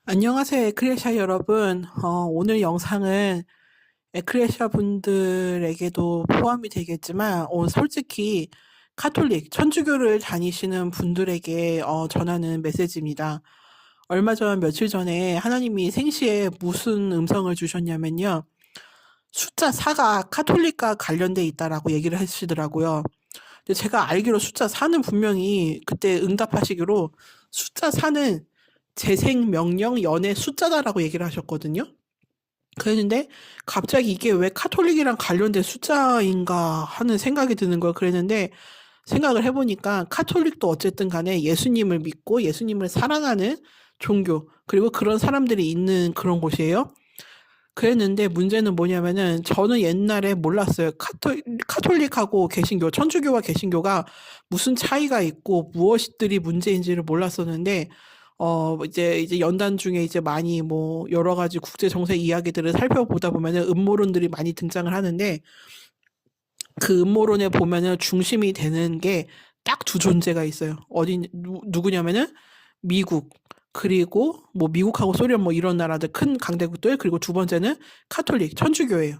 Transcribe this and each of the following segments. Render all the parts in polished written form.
안녕하세요, 에크레시아 여러분. 오늘 영상은 에크레시아 분들에게도 포함이 되겠지만, 솔직히 카톨릭, 천주교를 다니시는 분들에게 전하는 메시지입니다. 얼마 전, 며칠 전에 하나님이 생시에 무슨 음성을 주셨냐면요. 숫자 4가 카톨릭과 관련돼 있다라고 얘기를 하시더라고요. 근데 제가 알기로 숫자 4는 분명히 그때 응답하시기로 숫자 4는 재생, 명령, 연애 숫자다라고 얘기를 하셨거든요. 그랬는데 갑자기 이게 왜 카톨릭이랑 관련된 숫자인가 하는 생각이 드는 거예요. 그랬는데 생각을 해보니까 카톨릭도 어쨌든 간에 예수님을 믿고 예수님을 사랑하는 종교, 그리고 그런 사람들이 있는 그런 곳이에요. 그랬는데 문제는 뭐냐면은 저는 옛날에 몰랐어요. 카톨릭하고 개신교, 천주교와 개신교가 무슨 차이가 있고 무엇들이 문제인지를 몰랐었는데 이제 연단 중에 이제 많이 뭐 여러 가지 국제 정세 이야기들을 살펴보다 보면은 음모론들이 많이 등장을 하는데 그 음모론에 보면은 중심이 되는 게 딱 두 존재가 있어요. 누구냐면은 미국, 그리고 뭐 미국하고 소련 뭐 이런 나라들 큰 강대국들, 그리고 두 번째는 카톨릭, 천주교예요.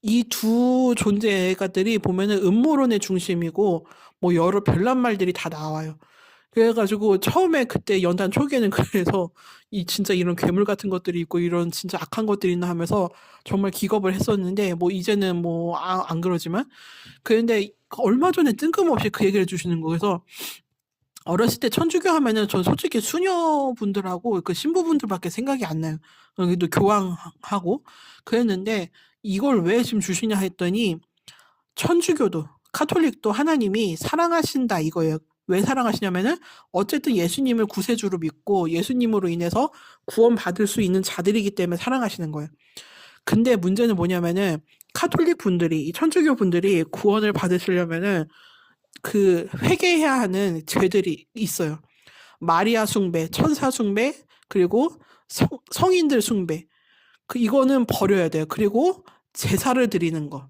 이 두 존재가들이 보면은 음모론의 중심이고 뭐 여러 별난 말들이 다 나와요. 그래가지고 처음에 그때 연단 초기에는 그래서 이 진짜 이런 괴물 같은 것들이 있고 이런 진짜 악한 것들이 있나 하면서 정말 기겁을 했었는데 뭐 이제는 뭐 안 그러지만 그런데 얼마 전에 뜬금없이 그 얘기를 해주시는 거여서 어렸을 때 천주교 하면은 전 솔직히 수녀분들하고 그 신부분들밖에 생각이 안 나요. 그래도 교황하고 그랬는데 이걸 왜 지금 주시냐 했더니 천주교도 카톨릭도 하나님이 사랑하신다 이거예요. 왜 사랑하시냐면은 어쨌든 예수님을 구세주로 믿고 예수님으로 인해서 구원받을 수 있는 자들이기 때문에 사랑하시는 거예요. 근데 문제는 뭐냐면은 카톨릭 분들이, 이 천주교 분들이 구원을 받으시려면은 그 회개해야 하는 죄들이 있어요. 마리아 숭배, 천사 숭배, 그리고 성인들 숭배. 이거는 버려야 돼요. 그리고 제사를 드리는 거.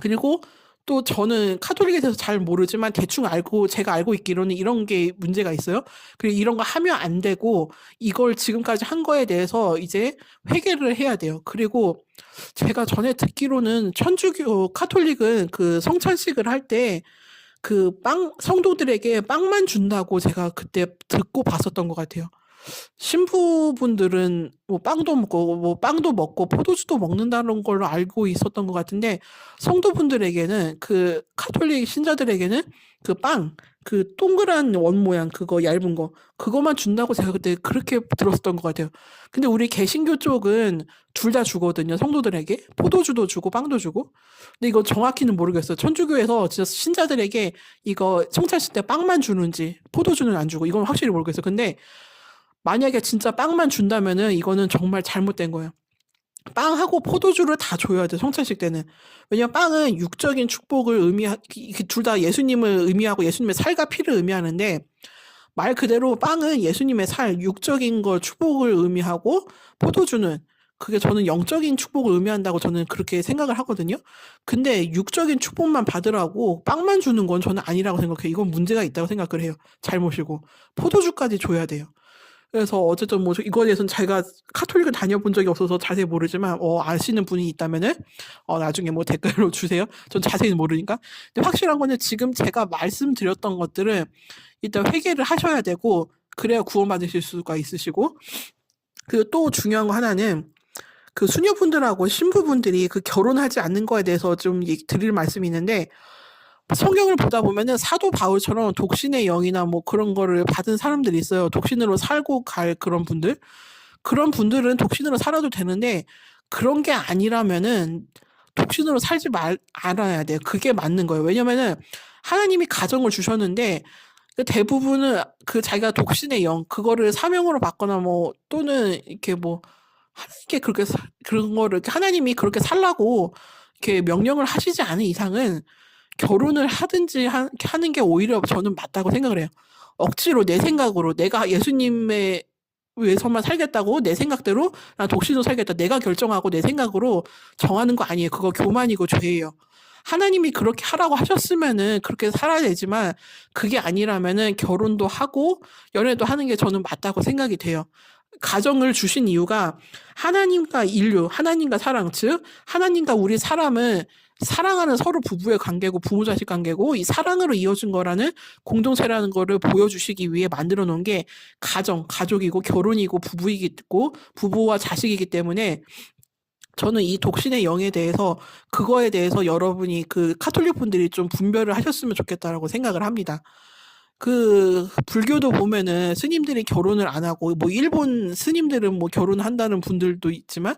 그리고 또 저는 카톨릭에 대해서 잘 모르지만 대충 제가 알고 있기로는 이런 게 문제가 있어요. 그리고 이런 거 하면 안 되고, 이걸 지금까지 한 거에 대해서 이제 회개를 해야 돼요. 그리고 제가 전에 듣기로는 카톨릭은 그 성찬식을 할 때 성도들에게 빵만 준다고 제가 그때 듣고 봤었던 것 같아요. 신부분들은 뭐 빵도 먹고 포도주도 먹는다는 걸로 알고 있었던 것 같은데 성도분들에게는 그 카톨릭 신자들에게는 그 동그란 원 모양 그거 얇은 거 그거만 준다고 제가 그때 그렇게 들었었던 것 같아요. 근데 우리 개신교 쪽은 둘 다 주거든요. 성도들에게 포도주도 주고 빵도 주고. 근데 이거 정확히는 모르겠어요. 천주교에서 진짜 신자들에게 이거 성찬식 때 빵만 주는지 포도주는 안 주고 이건 확실히 모르겠어요. 근데 만약에 진짜 빵만 준다면은 이거는 정말 잘못된 거예요. 빵하고 포도주를 다 줘야 돼, 성찬식 때는. 왜냐면 빵은 육적인 축복을 둘 다 예수님을 의미하고 예수님의 살과 피를 의미하는데, 말 그대로 빵은 예수님의 육적인 걸 축복을 의미하고, 포도주는 그게 저는 영적인 축복을 의미한다고 저는 그렇게 생각을 하거든요. 근데 육적인 축복만 받으라고 빵만 주는 건 저는 아니라고 생각해요. 이건 문제가 있다고 생각을 해요. 잘못이고. 포도주까지 줘야 돼요. 그래서 어쨌든 뭐 이거에 대해서는 제가 카톨릭을 다녀본 적이 없어서 자세히 모르지만 아시는 분이 있다면은 나중에 뭐 댓글로 주세요. 전 자세히 모르니까. 근데 확실한 거는 지금 제가 말씀드렸던 것들은 일단 회개를 하셔야 되고 그래야 구원받으실 수가 있으시고, 그리고 또 중요한 거 하나는 그 수녀분들하고 신부분들이 그 결혼하지 않는 거에 대해서 좀 드릴 말씀이 있는데, 성경을 보다 보면은 사도 바울처럼 독신의 영이나 뭐 그런 거를 받은 사람들이 있어요. 독신으로 살고 갈 그런 분들. 그런 분들은 독신으로 살아도 되는데 그런 게 아니라면은 독신으로 살지 않아야 돼요. 그게 맞는 거예요. 왜냐면은 하나님이 가정을 주셨는데 대부분은 그 자기가 독신의 영, 그거를 사명으로 받거나 뭐 또는 이렇게 뭐 하나님께 그런 거를 하나님이 그렇게 살라고 이렇게 명령을 하시지 않은 이상은 결혼을 하든지 하는 게 오히려 저는 맞다고 생각을 해요. 억지로 내 생각으로 내가 예수님의 위해서만 살겠다고 내 생각대로 나 독신으로 살겠다 내가 결정하고 내 생각으로 정하는 거 아니에요. 그거 교만이고 죄예요. 하나님이 그렇게 하라고 하셨으면은 그렇게 살아야 되지만 그게 아니라면은 결혼도 하고 연애도 하는 게 저는 맞다고 생각이 돼요. 가정을 주신 이유가 하나님과 인류, 하나님과 사랑, 즉 하나님과 우리 사람은 사랑하는 서로 부부의 관계고 부모 자식 관계고 이 사랑으로 이어진 거라는 공동체라는 거를 보여주시기 위해 만들어 놓은 게 가족이고 결혼이고 부부이고 부부와 자식이기 때문에 저는 이 독신의 영에 대해서 그거에 대해서 여러분이 그 카톨릭 분들이 좀 분별을 하셨으면 좋겠다라고 생각을 합니다. 그 불교도 보면은 스님들이 결혼을 안 하고 뭐 일본 스님들은 뭐 결혼한다는 분들도 있지만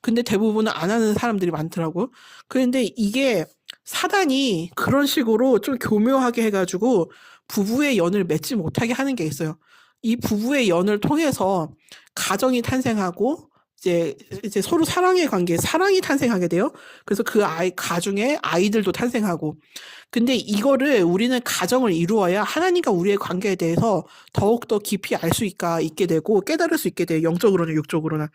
근데 대부분은 안 하는 사람들이 많더라고요. 그런데 이게 사단이 그런 식으로 좀 교묘하게 해가지고 부부의 연을 맺지 못하게 하는 게 있어요. 이 부부의 연을 통해서 가정이 탄생하고 이제 서로 사랑의 관계, 사랑이 탄생하게 돼요. 그래서 그 가중에 아이들도 탄생하고. 근데 이거를 우리는 가정을 이루어야 하나님과 우리의 관계에 대해서 더욱더 깊이 알 수 있게 되고 깨달을 수 있게 돼요. 영적으로나 육적으로나.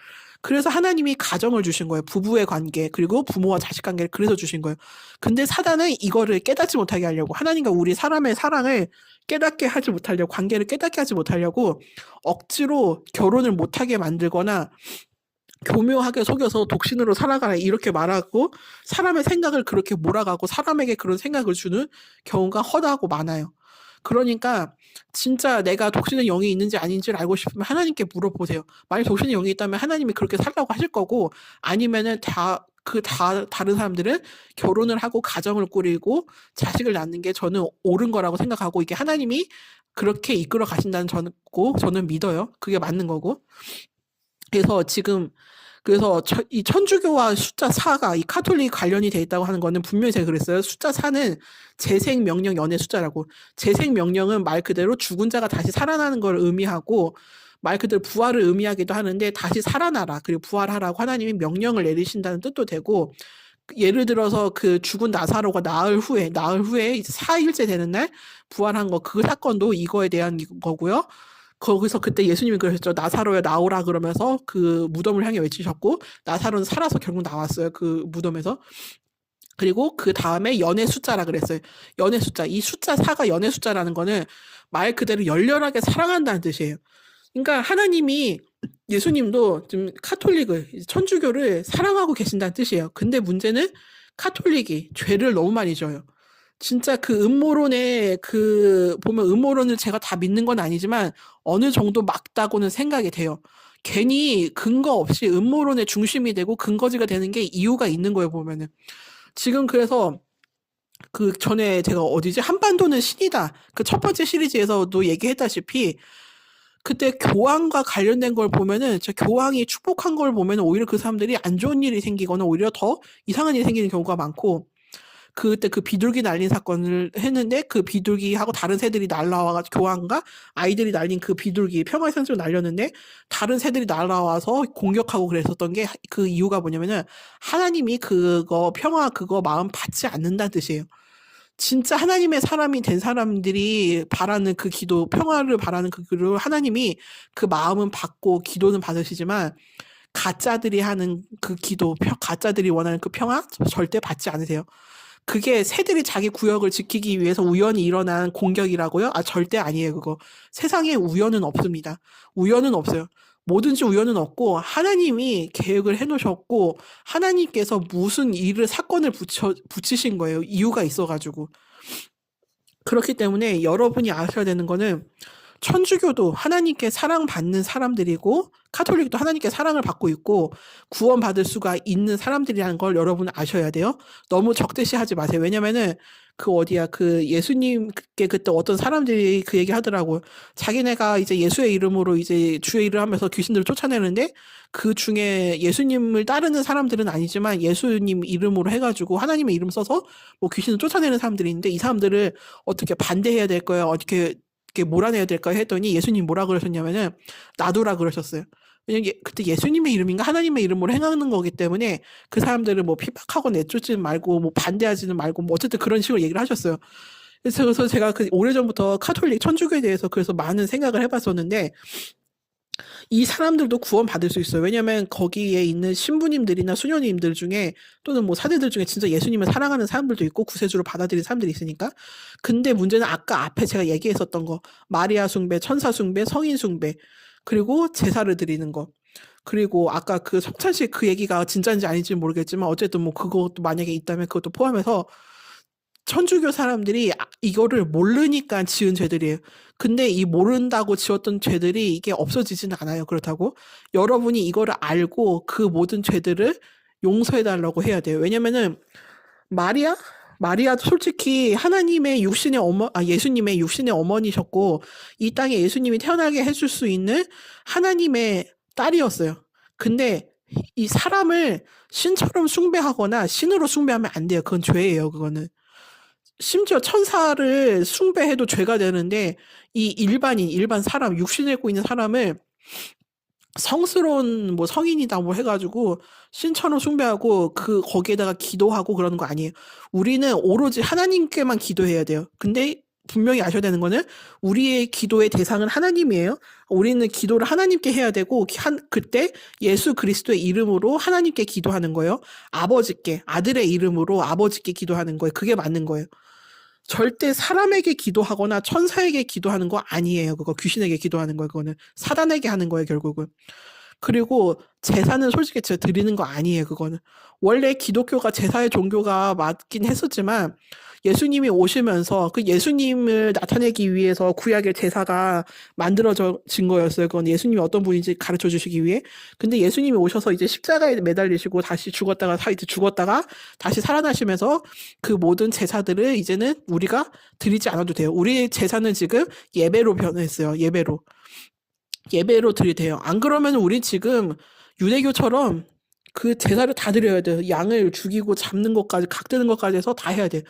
그래서 하나님이 가정을 주신 거예요. 부부의 관계, 그리고 부모와 자식 관계를 그래서 주신 거예요. 근데 사단은 이거를 깨닫지 못하게 하려고 하나님과 우리 사람의 사랑을 깨닫게 하지 못하려고 관계를 깨닫게 하지 못하려고 억지로 결혼을 못하게 만들거나 교묘하게 속여서 독신으로 살아가라 이렇게 말하고 사람의 생각을 그렇게 몰아가고 사람에게 그런 생각을 주는 경우가 허다하고 많아요. 그러니까 진짜 내가 독신의 영이 있는지 아닌지를 알고 싶으면 하나님께 물어보세요. 만약 독신의 영이 있다면 하나님이 그렇게 살라고 하실 거고 아니면은 다른 사람들은 결혼을 하고 가정을 꾸리고 자식을 낳는 게 저는 옳은 거라고 생각하고 이게 하나님이 그렇게 이끌어 가신다는 저는 믿어요. 그게 맞는 거고. 그래서 이 천주교와 숫자 4가 이 카톨릭 관련이 돼 있다고 하는 거는 분명히 제가 그랬어요. 숫자 4는 재생 명령 연의 숫자라고. 재생 명령은 말 그대로 죽은 자가 다시 살아나는 걸 의미하고 말 그대로 부활을 의미하기도 하는데 다시 살아나라. 그리고 부활하라고 하나님이 명령을 내리신다는 뜻도 되고 예를 들어서 그 죽은 나사로가 나흘 후에 이제 4일째 되는 날 부활한 거 그 사건도 이거에 대한 거고요. 거기서 그때 예수님이 그러셨죠. 나사로야 나오라 그러면서 그 무덤을 향해 외치셨고 나사로는 살아서 결국 나왔어요. 그 무덤에서. 그리고 그 다음에 연의 숫자라 그랬어요. 연의 숫자. 이 숫자 4가 연의 숫자라는 거는 말 그대로 열렬하게 사랑한다는 뜻이에요. 그러니까 하나님이 예수님도 좀 카톨릭을 천주교를 사랑하고 계신다는 뜻이에요. 근데 문제는 카톨릭이 죄를 너무 많이 져요. 진짜 그 음모론에 보면 음모론을 제가 다 믿는 건 아니지만 어느 정도 맞다고는 생각이 돼요. 괜히 근거 없이 음모론의 중심이 되고 근거지가 되는 게 이유가 있는 거예요, 보면은. 지금 그래서 그 전에 제가 한반도는 신이다. 그 첫 번째 시리즈에서도 얘기했다시피 그때 교황과 관련된 걸 보면은 저 교황이 축복한 걸 보면은 오히려 그 사람들이 안 좋은 일이 생기거나 오히려 더 이상한 일이 생기는 경우가 많고 그때 그 비둘기 날린 사건을 했는데 그 비둘기하고 다른 새들이 날라와가지고 교황과 아이들이 날린 그 비둘기 평화의 상징을 날렸는데 다른 새들이 날라와서 공격하고 그랬었던 게 그 이유가 뭐냐면은 하나님이 평화 그거 마음 받지 않는다는 뜻이에요. 진짜 하나님의 사람이 된 사람들이 바라는 그 기도, 평화를 바라는 그 기도를 하나님이 그 마음은 받고 기도는 받으시지만 가짜들이 하는 그 기도, 가짜들이 원하는 그 평화 절대 받지 않으세요. 그게 새들이 자기 구역을 지키기 위해서 우연히 일어난 공격이라고요? 절대 아니에요, 그거. 세상에 우연은 없습니다. 우연은 없어요. 뭐든지 우연은 없고 하나님이 계획을 해놓으셨고 하나님께서 무슨 사건을 붙이신 거예요. 이유가 있어가지고. 그렇기 때문에 여러분이 아셔야 되는 거는 천주교도 하나님께 사랑받는 사람들이고 카톨릭도 하나님께 사랑을 받고 있고 구원받을 수가 있는 사람들이라는 걸 여러분 아셔야 돼요. 너무 적대시하지 마세요. 왜냐면은 그 예수님께 그때 어떤 사람들이 그 얘기 하더라고요. 자기네가 이제 예수의 이름으로 이제 주의 이름 하면서 귀신들을 쫓아내는데 그 중에 예수님을 따르는 사람들은 아니지만 예수님 이름으로 해가지고 하나님의 이름 써서 뭐 귀신을 쫓아내는 사람들이 있는데 이 사람들을 어떻게 반대해야 될 거야? 어떻게 몰아내야 될까 했더니 예수님 뭐라 그러셨냐면은 놔두라 그러셨어요. 왜냐면 그때 예수님의 이름인가 하나님의 이름으로 행하는 거기 때문에 그 사람들을 뭐 핍박하고 내쫓지는 말고 뭐 반대하지는 말고 뭐 어쨌든 그런 식으로 얘기를 하셨어요. 그래서 제가 오래전부터 카톨릭 천주교에 대해서 그래서 많은 생각을 해봤었는데 이 사람들도 구원받을 수 있어요. 왜냐면 거기에 있는 신부님들이나 수녀님들 중에 또는 뭐 사제들 중에 진짜 예수님을 사랑하는 사람들도 있고 구세주로 받아들이는 사람들이 있으니까. 근데 문제는 아까 앞에 제가 얘기했었던 거 마리아 숭배, 천사 숭배, 성인 숭배 그리고 제사를 드리는 거. 그리고 아까 그 성찬식 그 얘기가 진짜인지 아닌지 모르겠지만 어쨌든 뭐 그것도 만약에 있다면 그것도 포함해서 천주교 사람들이 이거를 모르니까 지은 죄들이에요. 근데 이 모른다고 지었던 죄들이 이게 없어지지는 않아요. 그렇다고 여러분이 이거를 알고 그 모든 죄들을 용서해달라고 해야 돼요. 왜냐면은 마리아? 마리아도 솔직히 하나님의 육신의 예수님의 육신의 어머니셨고, 이 땅에 예수님이 태어나게 해줄 수 있는 하나님의 딸이었어요. 근데 이 사람을 신처럼 숭배하거나 신으로 숭배하면 안 돼요. 그건 죄예요, 그거는. 심지어 천사를 숭배해도 죄가 되는데, 이 일반 사람, 육신을 입고 있는 사람을 성스러운 뭐 성인이다 뭐 해가지고 신처럼 숭배하고 거기에다가 기도하고 그러는 거 아니에요. 우리는 오로지 하나님께만 기도해야 돼요. 근데 분명히 아셔야 되는 거는 우리의 기도의 대상은 하나님이에요. 우리는 기도를 하나님께 해야 되고 그때 예수 그리스도의 이름으로 하나님께 기도하는 거예요. 아버지께 아들의 이름으로 아버지께 기도하는 거예요. 그게 맞는 거예요. 절대 사람에게 기도하거나 천사에게 기도하는 거 아니에요. 그거 귀신에게 기도하는 거예요. 그거는 사단에게 하는 거예요, 결국은. 그리고 제사는 솔직히 제가 드리는 거 아니에요, 그거는. 원래 기독교가 제사의 종교가 맞긴 했었지만 예수님이 오시면서 그 예수님을 나타내기 위해서 구약의 제사가 만들어진 거였어요. 그건 예수님이 어떤 분인지 가르쳐 주시기 위해. 근데 예수님이 오셔서 이제 십자가에 매달리시고 다시 죽었다가 다시 살아나시면서 그 모든 제사들을 이제는 우리가 드리지 않아도 돼요. 우리의 제사는 지금 예배로 변했어요. 예배로 드리대요. 안 그러면 우리 지금 유대교처럼 그 제사를 다 드려야 돼요. 양을 죽이고 잡는 것까지, 각 드는 것까지 해서 다 해야 돼요.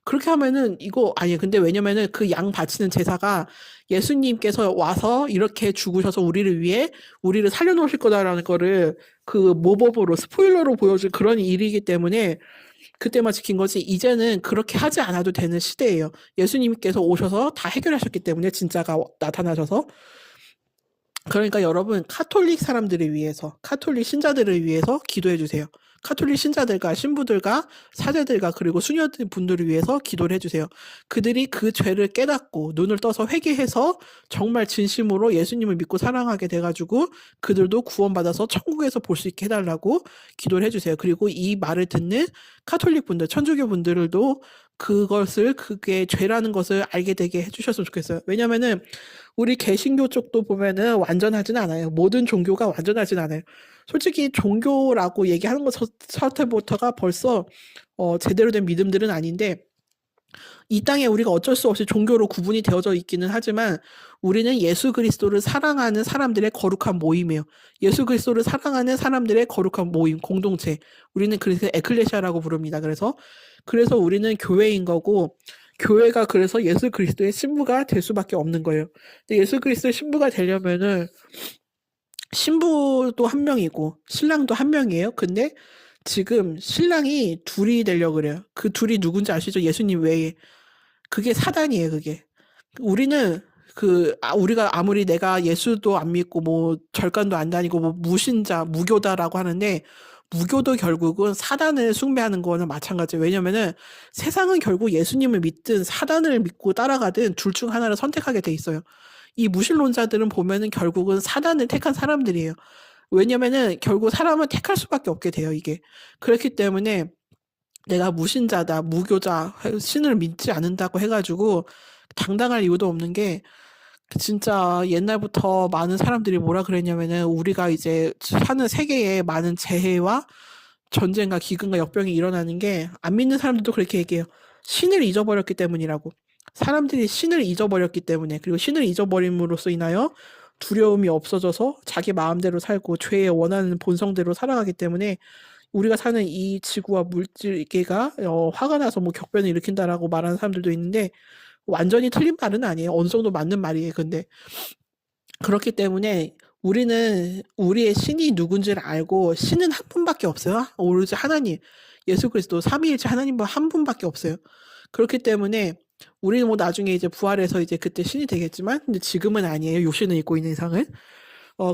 그렇게 하면은 이거 아니에요. 근데 왜냐면은 그 양 바치는 제사가 예수님께서 와서 이렇게 죽으셔서 우리를 위해 우리를 살려놓으실 거다라는 거를 그 모범으로 스포일러로 보여줄 그런 일이기 때문에 그때만 지킨 거지 이제는 그렇게 하지 않아도 되는 시대예요. 예수님께서 오셔서 다 해결하셨기 때문에 진짜가 나타나셔서 그러니까 여러분 카톨릭 사람들을 위해서 카톨릭 신자들을 위해서 기도해 주세요. 카톨릭 신자들과 신부들과 사제들과 그리고 수녀들 분들을 위해서 기도를 해주세요. 그들이 그 죄를 깨닫고 눈을 떠서 회개해서 정말 진심으로 예수님을 믿고 사랑하게 돼가지고 그들도 구원받아서 천국에서 볼 수 있게 해달라고 기도를 해주세요. 그리고 이 말을 듣는 카톨릭 분들, 천주교 분들도 그게 죄라는 것을 알게 되게 해주셨으면 좋겠어요. 왜냐면은 우리 개신교 쪽도 보면은 완전하진 않아요. 모든 종교가 완전하진 않아요. 솔직히 종교라고 얘기하는 것 자체부터가 벌써 제대로 된 믿음들은 아닌데 이 땅에 우리가 어쩔 수 없이 종교로 구분이 되어져 있기는 하지만 우리는 예수 그리스도를 사랑하는 사람들의 거룩한 모임이에요. 예수 그리스도를 사랑하는 사람들의 거룩한 모임, 공동체. 우리는 그래서 에클레시아라고 부릅니다. 그래서 우리는 교회인 거고 교회가 그래서 예수 그리스도의 신부가 될 수밖에 없는 거예요. 근데 예수 그리스도의 신부가 되려면은 신부도 한 명이고 신랑도 한 명이에요. 근데 지금 신랑이 둘이 되려고 그래요. 그 둘이 누군지 아시죠? 예수님 외에. 그게 사단이에요, 그게. 우리는 우리가 아무리 내가 예수도 안 믿고 뭐 절간도 안 다니고 뭐 무신자, 무교다라고 하는데 무교도 결국은 사단을 숭배하는 거는 마찬가지예요. 왜냐면은 세상은 결국 예수님을 믿든 사단을 믿고 따라가든 둘 중 하나를 선택하게 돼 있어요. 이 무신론자들은 보면은 결국은 사단을 택한 사람들이에요. 왜냐면은 결국 사람은 택할 수밖에 없게 돼요, 이게. 그렇기 때문에 내가 무신자다, 무교자, 신을 믿지 않는다고 해가지고 당당할 이유도 없는 게 진짜 옛날부터 많은 사람들이 뭐라 그랬냐면은 우리가 이제 사는 세계에 많은 재해와 전쟁과 기근과 역병이 일어나는 게 안 믿는 사람들도 그렇게 얘기해요. 신을 잊어버렸기 때문이라고. 사람들이 신을 잊어버렸기 때문에 그리고 신을 잊어버림으로써 인하여 두려움이 없어져서 자기 마음대로 살고 죄의 원하는 본성대로 살아가기 때문에 우리가 사는 이 지구와 물질계가 화가 나서 뭐 격변을 일으킨다라고 말하는 사람들도 있는데 완전히 틀린 말은 아니에요. 어느 정도 맞는 말이에요. 근데 그렇기 때문에 우리는 우리의 신이 누군지를 알고 신은 한 분밖에 없어요. 오로지 하나님, 예수 그리스도 삼위일체 하나님만 한 분밖에 없어요. 그렇기 때문에 우리는 뭐 나중에 이제 부활해서 이제 그때 신이 되겠지만 근데 지금은 아니에요. 육신을 입고 있는 이상은.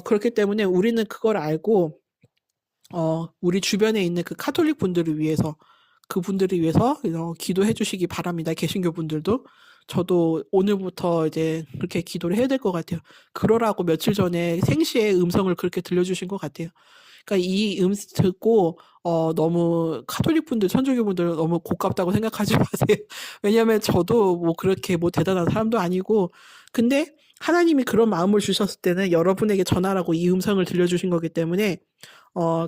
그렇기 때문에 우리는 그걸 알고 우리 주변에 있는 그 카톨릭 분들을 위해서 그분들을 위해서 기도해 주시기 바랍니다. 개신교 분들도. 저도 오늘부터 이제 그렇게 기도를 해야 될 것 같아요. 그러라고 며칠 전에 생시에 음성을 그렇게 들려주신 것 같아요. 그러니까 이 듣고 너무 카톨릭 분들, 천주교 분들 너무 고깝다고 생각하지 마세요. 왜냐하면 저도 뭐 그렇게 뭐 대단한 사람도 아니고, 근데 하나님이 그런 마음을 주셨을 때는 여러분에게 전하라고 이 음성을 들려주신 거기 때문에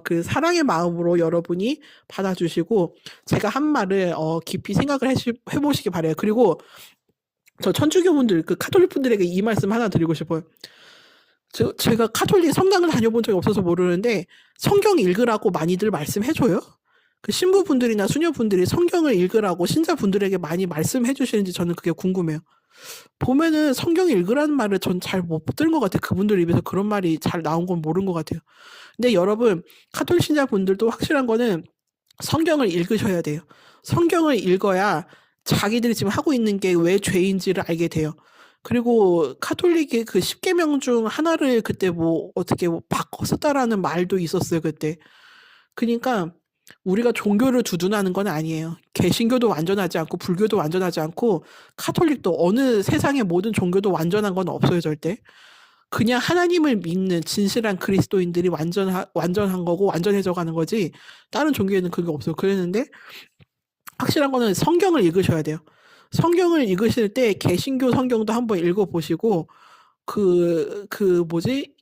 그 사랑의 마음으로 여러분이 받아주시고, 제가 한 말을 깊이 생각을 해보시기 바래요. 그리고 저 천주교 분들, 그 카톨릭 분들에게 이 말씀 하나 드리고 싶어요. 제가 카톨릭 성당을 다녀본 적이 없어서 모르는데 성경 읽으라고 많이들 말씀해줘요? 그 신부분들이나 수녀분들이 성경을 읽으라고 신자분들에게 많이 말씀해 주시는지 저는 그게 궁금해요. 보면은 성경 읽으라는 말을 전 잘 못 들은 것 같아요. 그분들 입에서 그런 말이 잘 나온 건 모르는 것 같아요. 근데 여러분, 카톨릭 신자분들도 확실한 거는 성경을 읽으셔야 돼요. 성경을 읽어야 자기들이 지금 하고 있는 게 왜 죄인지를 알게 돼요. 그리고 카톨릭의 그 10계명 중 하나를 그때 뭐 어떻게 뭐 바꿔 썼다라는 말도 있었어요, 그때. 그러니까 우리가 종교를 두둔하는 건 아니에요. 개신교도 완전하지 않고 불교도 완전하지 않고 카톨릭도 어느 세상의 모든 종교도 완전한 건 없어요, 절대. 그냥 하나님을 믿는 진실한 그리스도인들이 완전한 거고 완전해져 가는 거지, 다른 종교에는 그게 없어요. 그랬는데 확실한 거는 성경을 읽으셔야 돼요. 성경을 읽으실 때 개신교 성경도 한번 읽어보시고,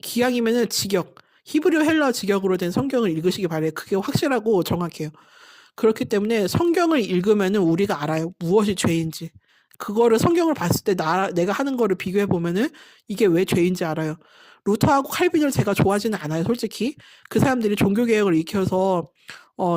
기왕이면은 직역, 히브리어 헬라어 직역으로 된 성경을 읽으시기 바래요. 그게 확실하고 정확해요. 그렇기 때문에 성경을 읽으면은 우리가 알아요. 무엇이 죄인지. 그거를 성경을 봤을 때 내가 하는 거를 비교해 보면은 이게 왜 죄인지 알아요. 루터하고 칼빈을 제가 좋아하지는 않아요, 솔직히. 그 사람들이 종교개혁을 일으켜서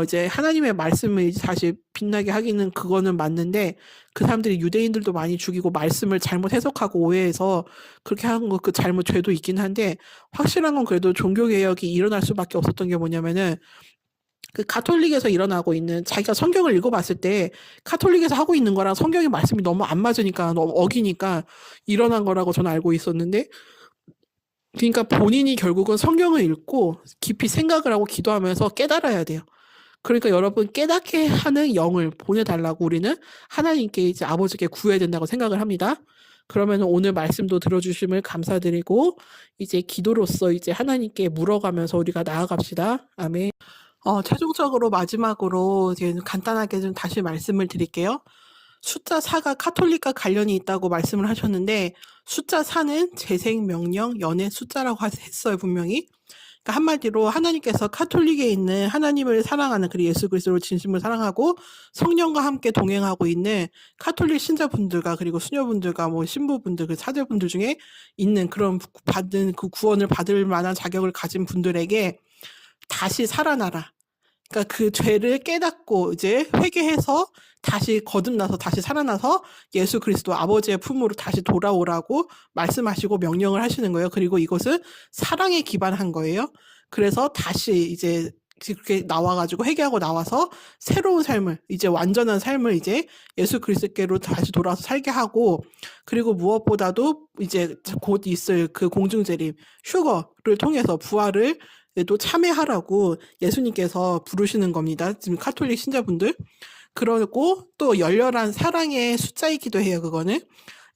이제 하나님의 말씀을 다시 빛나게 하기는 그거는 맞는데, 그 사람들이 유대인들도 많이 죽이고 말씀을 잘못 해석하고 오해해서 그렇게 한 거, 그 잘못 죄도 있긴 한데, 확실한 건 그래도 종교개혁이 일어날 수밖에 없었던 게 뭐냐면은, 그 가톨릭에서 일어나고 있는, 자기가 성경을 읽어봤을 때 가톨릭에서 하고 있는 거랑 성경의 말씀이 너무 안 맞으니까, 너무 어기니까 일어난 거라고 저는 알고 있었는데, 그러니까 본인이 결국은 성경을 읽고 깊이 생각을 하고 기도하면서 깨달아야 돼요. 그러니까 여러분, 깨닫게 하는 영을 보내달라고 우리는 하나님께 이제 아버지께 구해야 된다고 생각을 합니다. 그러면 오늘 말씀도 들어주심을 감사드리고 이제 기도로서 이제 하나님께 물어가면서 우리가 나아갑시다. 아멘. 최종적으로 마지막으로 이제 간단하게 좀 다시 말씀을 드릴게요. 숫자 4가 카톨릭과 관련이 있다고 말씀을 하셨는데, 숫자 4는 재생, 명령, 연의 숫자라고 했어요, 분명히. 그러니까 한마디로 하나님께서 카톨릭에 있는 하나님을 사랑하는, 그리고 예수 그리스도를 진심으로 사랑하고 성령과 함께 동행하고 있는 카톨릭 신자분들과, 그리고 수녀분들과 뭐 신부분들, 그 사제분들 중에 있는 그런 받은 그 구원을 받을 만한 자격을 가진 분들에게 다시 살아나라. 그러니까 그 죄를 깨닫고 이제 회개해서 다시 거듭나서 다시 살아나서 예수 그리스도 아버지의 품으로 다시 돌아오라고 말씀하시고 명령을 하시는 거예요. 그리고 이것은 사랑에 기반한 거예요. 그래서 다시 이제 그렇게 나와가지고 회개하고 나와서 새로운 삶을, 이제 완전한 삶을 이제 예수 그리스도께로 다시 돌아와서 살게 하고, 그리고 무엇보다도 이제 곧 있을 그 공중재림, 휴거를 통해서 부활을 또 참여하라고 예수님께서 부르시는 겁니다. 지금 카톨릭 신자분들. 그러고 또 열렬한 사랑의 숫자이기도 해요. 그거는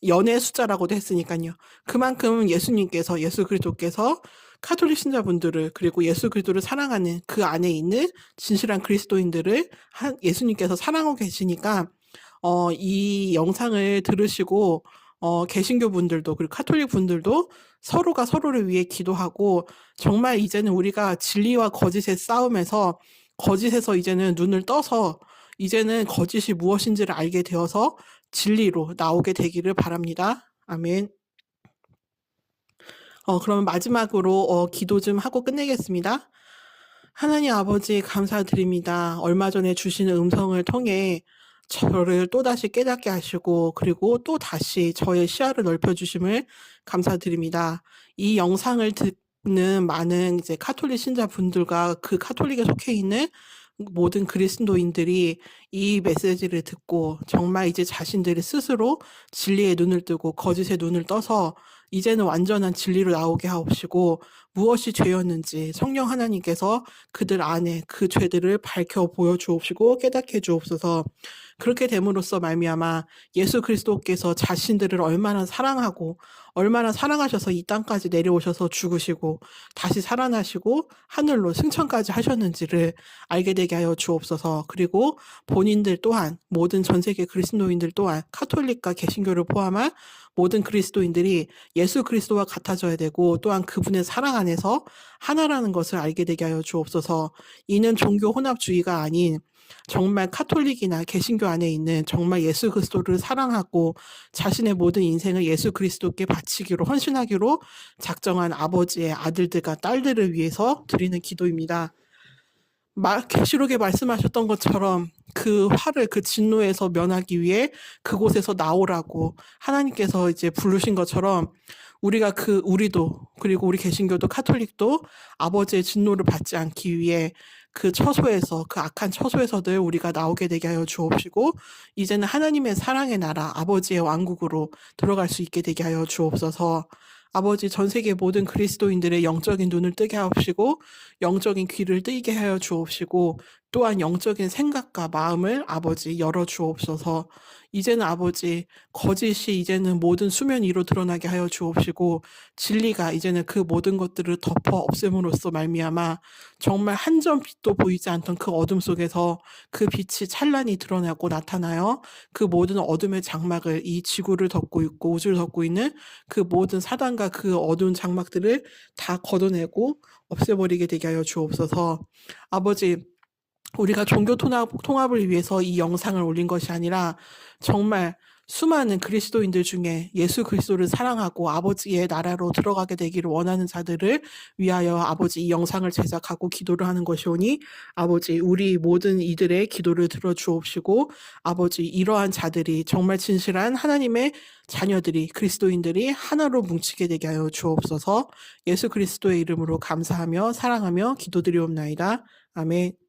연의 숫자라고도 했으니까요. 그만큼 예수님께서, 예수 그리스도께서 카톨릭 신자분들을, 그리고 예수 그리스도를 사랑하는 그 안에 있는 진실한 그리스도인들을 예수님께서 사랑하고 계시니까 이 영상을 들으시고 개신교 분들도, 그리고 카톨릭 분들도 서로가 서로를 위해 기도하고, 정말 이제는 우리가 진리와 거짓의 싸움에서, 거짓에서 이제는 눈을 떠서 이제는 거짓이 무엇인지를 알게 되어서 진리로 나오게 되기를 바랍니다. 아멘. 그러면 마지막으로 기도 좀 하고 끝내겠습니다. 하나님 아버지, 감사드립니다. 얼마 전에 주시는 음성을 통해 저를 또다시 깨닫게 하시고, 그리고 또다시 저의 시야를 넓혀주심을 감사드립니다. 이 영상을 듣는 많은 이제 카톨릭 신자분들과 그 카톨릭에 속해 있는 모든 그리스도인들이 이 메시지를 듣고 정말 이제 자신들이 스스로 진리의 눈을 뜨고 거짓의 눈을 떠서 이제는 완전한 진리로 나오게 하옵시고, 무엇이 죄였는지 성령 하나님께서 그들 안에 그 죄들을 밝혀 보여주옵시고 깨닫게 해주옵소서. 그렇게 됨으로써 말미암아 예수 그리스도께서 자신들을 얼마나 사랑하고 얼마나 사랑하셔서 이 땅까지 내려오셔서 죽으시고 다시 살아나시고 하늘로 승천까지 하셨는지를 알게 되게 하여 주옵소서. 그리고 본인들 또한 모든 전 세계 그리스도인들 또한 카톨릭과 개신교를 포함한 모든 그리스도인들이 예수 그리스도와 같아져야 되고 또한 그분의 사랑 안에서 하나라는 것을 알게 되게 하여 주옵소서. 이는 종교 혼합주의가 아닌 정말 카톨릭이나 개신교 안에 있는 정말 예수 그리스도를 사랑하고 자신의 모든 인생을 예수 그리스도께 바치기로 헌신하기로 작정한 아버지의 아들들과 딸들을 위해서 드리는 기도입니다. 계시록에 말씀하셨던 것처럼 그 화를 그 진노에서 면하기 위해 그곳에서 나오라고 하나님께서 이제 부르신 것처럼 우리도 그리고 우리 개신교도 카톨릭도 아버지의 진노를 받지 않기 위해 그 처소에서 그 악한 처소에서들 우리가 나오게 되게 하여 주옵시고 이제는 하나님의 사랑의 나라 아버지의 왕국으로 들어갈 수 있게 되게 하여 주옵소서. 아버지 전 세계 모든 그리스도인들의 영적인 눈을 뜨게 하옵시고 영적인 귀를 뜨게 하여 주옵시고 또한 영적인 생각과 마음을 아버지 열어 주옵소서. 이제는 아버지 거짓이 이제는 모든 수면 위로 드러나게 하여 주옵시고 진리가 이제는 그 모든 것들을 덮어 없앰으로써 말미암아 정말 한 점 빛도 보이지 않던 그 어둠 속에서 그 빛이 찬란히 드러나고 나타나요. 그 모든 어둠의 장막을 이 지구를 덮고 있고 우주를 덮고 있는 그 모든 사단과 그 어두운 장막들을 다 걷어내고 없애버리게 되게 하여 주옵소서. 아버지 우리가 종교 통합을 위해서 이 영상을 올린 것이 아니라 정말 수많은 그리스도인들 중에 예수 그리스도를 사랑하고 아버지의 나라로 들어가게 되기를 원하는 자들을 위하여 아버지 이 영상을 제작하고 기도를 하는 것이오니 아버지 우리 모든 이들의 기도를 들어주옵시고 아버지 이러한 자들이 정말 진실한 하나님의 자녀들이 그리스도인들이 하나로 뭉치게 되게 하여 주옵소서. 예수 그리스도의 이름으로 감사하며 사랑하며 기도드리옵나이다. 아멘.